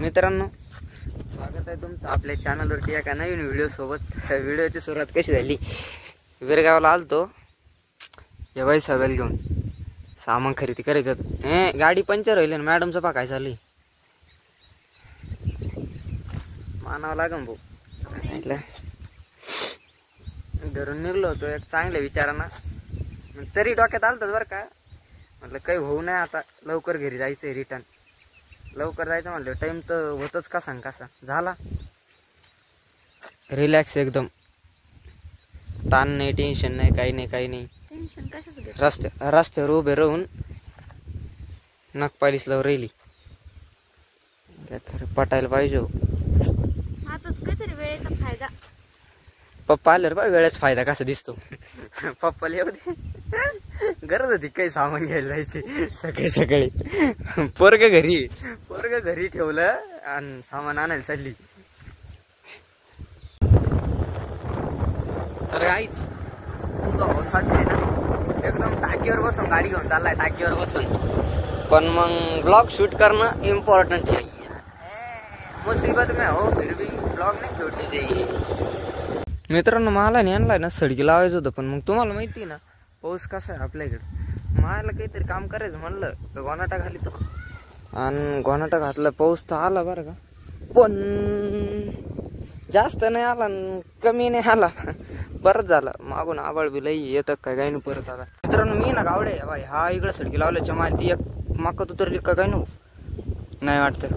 मित्रांनो, स्वागत आहे तुमचं आपल्या चॅनलवरती एका नवीन व्हिडिओ सोबत। व्हिडिओची सुरुवात कशी झाली, विरगावला आलतो या बाई सगळं घेऊन सामान खरेदी करायचं। गाडी पंक्चर होईल ना मॅडमचं पा काय चालू मानावं लागन भाऊ। घरून निघलो होतो एक चांगल्या विचारानं, तरी डोक्यात आलतच बरं का। म्हटलं काही होऊ नये आता, लवकर घरी जायचंय रिटर्न। लवकर जायचं म्हटलं टाइम तर होतच का सांग कसा झाला। रिलॅक्स एकदम, ताण नाही, टेन्शन नाही, काही नाही काही नाही। टेन्शन कशाचं? रस्त्यावर उभे राहून नखपालीस लावून राहिली। खरं पटायला पाहिजे हो। आता काहीतरी वेळेचा फायदा। पप्पा आल्यावर बा वेळेस फायदा कसा दिसतो। पप्पाला येऊ दे, गरज होती काही सामान घ्यायला जायची सकाळी सकाळी। पोरग घरी ठेवलं आणि सामान आणायला चालली। तर गाईच साठी ना एकदम टाकीवर बसून गाडी घेऊन चाललाय, टाकीवर बसून। पण मग ब्लॉग शूट करणं इम्पॉर्टंट है। मुसीबत में हो फिर भी ब्लॉग नहीं छोड़नी चाहिए। मित्रांनो, मला आणलाय ना सडकी लावायचं होतं, पण मग तुम्हाला माहिती ना पाऊस कसा आहे आपल्या इकडे। मला काहीतरी काम करायचं म्हणलं तर गोनाटा घाली तो, आणि गोनाटा घातला पाऊस तर आला बरं का, पण जास्त नाही आला कमी नाही आला। बरंच झालं, मागून आबाळ बी लई येतं काय काय परत। आता मित्रांनो मी ना गावडे बाई, हा इकडं सडकी लावल्याच्या माल ती एक मक्कत उतरली का काय नाही वाटतं।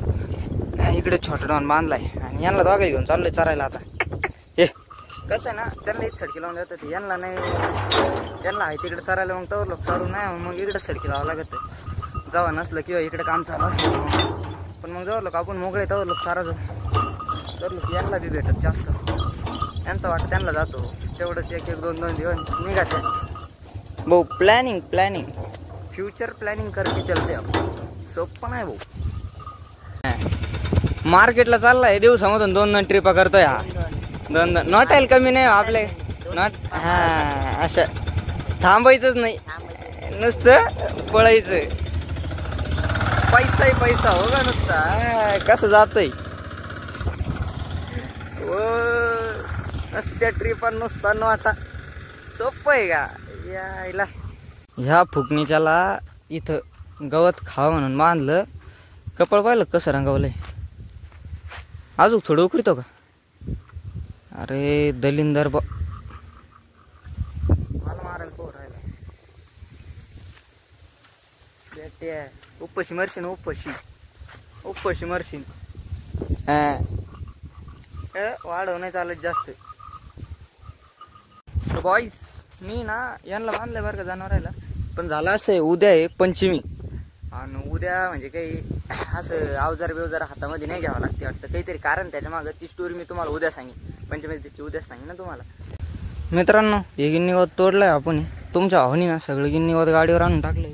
इकडे छोटा डॉन बांधलाय आणि यांना दोघाही घेऊन चाललोय चरायला। आता हे कसं आहे ना, त्यांना एक सडकी लावून देतात, यांना नाही, त्यांना आहे तिकडे चरायला मग तवर लोक चालू नाही, मग इकडे सडकी लावावं लागत जेव्हा नसलं किंवा इकडे काम चालू असलं। पण मग जवळ लोक आपण मोकळे तवर लोक चारा जाऊ, तर लोक यांना बी भेटत जास्त, यांचं वाटतं त्यांना जातो तेवढंच। एक एक दोन दिवस निघाते भाऊ। प्लॅनिंग फ्युचर प्लॅनिंग करके चलते आपण, सोपं नाही भाऊ। मार्केटला चाललाय दिवसामधून 2 ट्रिपा करतोय हा, 2 नॉटाईल कमी नाही आपले नॉट। हा असं थांबायचंच नाही, नुसतं पळायचं। पैसा हो का नुसता, कसं जातय नुसत्या ट्रिपा नुसता नॉटा, सोपं आहे का यायला। ह्या फुकणीच्याला इथं गवत खावं म्हणून बांधलं, कपड पाहिलं कसं रंगावलंय। अजून थोडं उकरीतो का, अरे दलिंदर मला मारायला पोर राहिला उपशी मरशीन, उपशी मरशीन। वाढव नाही चालत जास्त। बॉईज मी ना यांना बांधलंय बरं का जनावरायला, पण झालं असं आहे उद्या आहे पंचमी, आणि उद्या म्हणजे काही असं अवजार बिवजार हातामध्ये नाही घ्यावं लागते वाटतं, काहीतरी कारण त्याच्या मागं। ती स्टोरी मी तुम्हाला उद्या सांगेन, पंचमी तिची उद्या सांगेन ना तुम्हाला। मित्रांनो, हे गिन्नीवत तोडलंय आपण, तुमच्या भावानी ना सगळं गिन्नीवत गाडीवर आणून टाकलंय।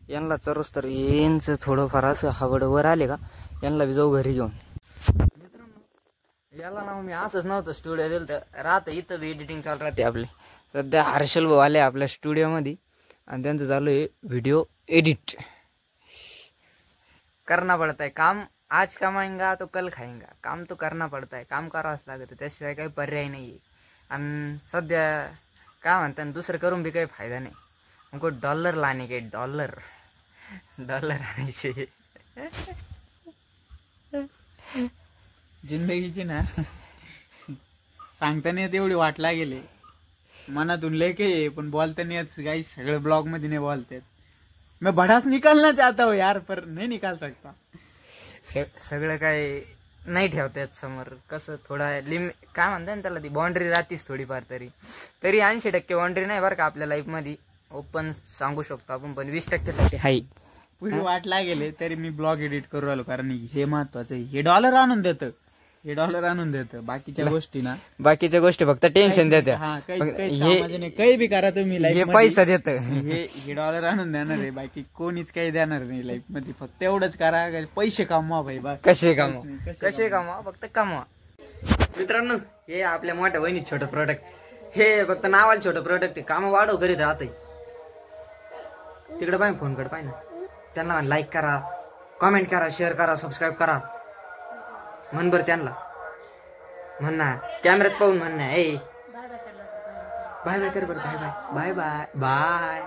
यांना चरोस तर यांचं थोडंफार असं हवड वर आले का यांना बी जाऊ घरी घेऊन। मित्रांनो, याला ना मी असंच नव्हतं स्टुडिओ दिलं तर राहतं, इथं बी एडिटिंग चालू राहते आपली। सध्या हर्षल भाऊ आले आपल्या स्टुडिओमध्ये आणि त्यांचं चालू आहे व्हिडिओ एडिट। करना पड़ता है काम, आज कमाएंगा तो कल खाएंगा, काम तो करना पड़ता है, काम करावंच लागतं, त्याशिवाय काही पर्याय नाही आहे। आणि सध्या काय म्हणतात, दुसरं करून बी काही फायदा नाही। हमको डॉलर लाने के, डॉलर आणायचे। जिंदगीची ना सांगता नाही एवढी वाट लागेल, मनातून लय काही पण बोलता नाही काही, सगळं ब्लॉग मध्ये नाही बोलतात। मैं भडास निकालना चाहता हूँ यार, पर नहीं निकाल सकता। सगळं काय नाही ठेवतात समोर, कसं थोडा काय म्हणतात त्याला, ती बाउंड्री राहतीच थोडीफार, तरी 80% बाउंड्री नाही बरं का आपल्या लाईफ मध्ये, ओपन सांगू शकतो आपण, पण 20% साठी हाय। पुढे वाट लागेल तरी मी ब्लॉग एडिट करू राहिलो, कारण हे महत्वाचं आहे। हे डॉलर आणून देतं, बाकीच्या गोष्टी फक्त टेन्शन देत्या। काही बी करा तुम्ही लाईफ, पैसा देत, हे डॉलर आणून देणार आहे, बाकी कोणीच काही देणार नाही लाईफ मध्ये। फक्त एवढंच करा, पैसे कमवा भाई, बस कसे कमवा फक्त कमवा। मित्रांनो, हे आपल्या मोठ्या वहिनीत छोटं प्रोडक्ट, हे फक्त नावाला छोटं प्रोडक्ट आहे, काम वाढव करीत राहतंय। तिकडे पाहिजे फोन कडे पाहिजे ना, त्यांना लाईक करा, कमेंट करा, शेअर करा, सबस्क्राईब करा. म्हण बर त्यांना, म्हण ना कॅमेऱ्यात पाहून म्हण ना. ए बाय बाय कर बर. Bye bye bye bye bye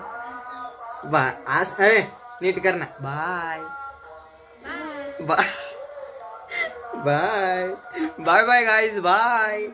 bye. आज नीट कर ना. Bye bye bye bye bye guys bye.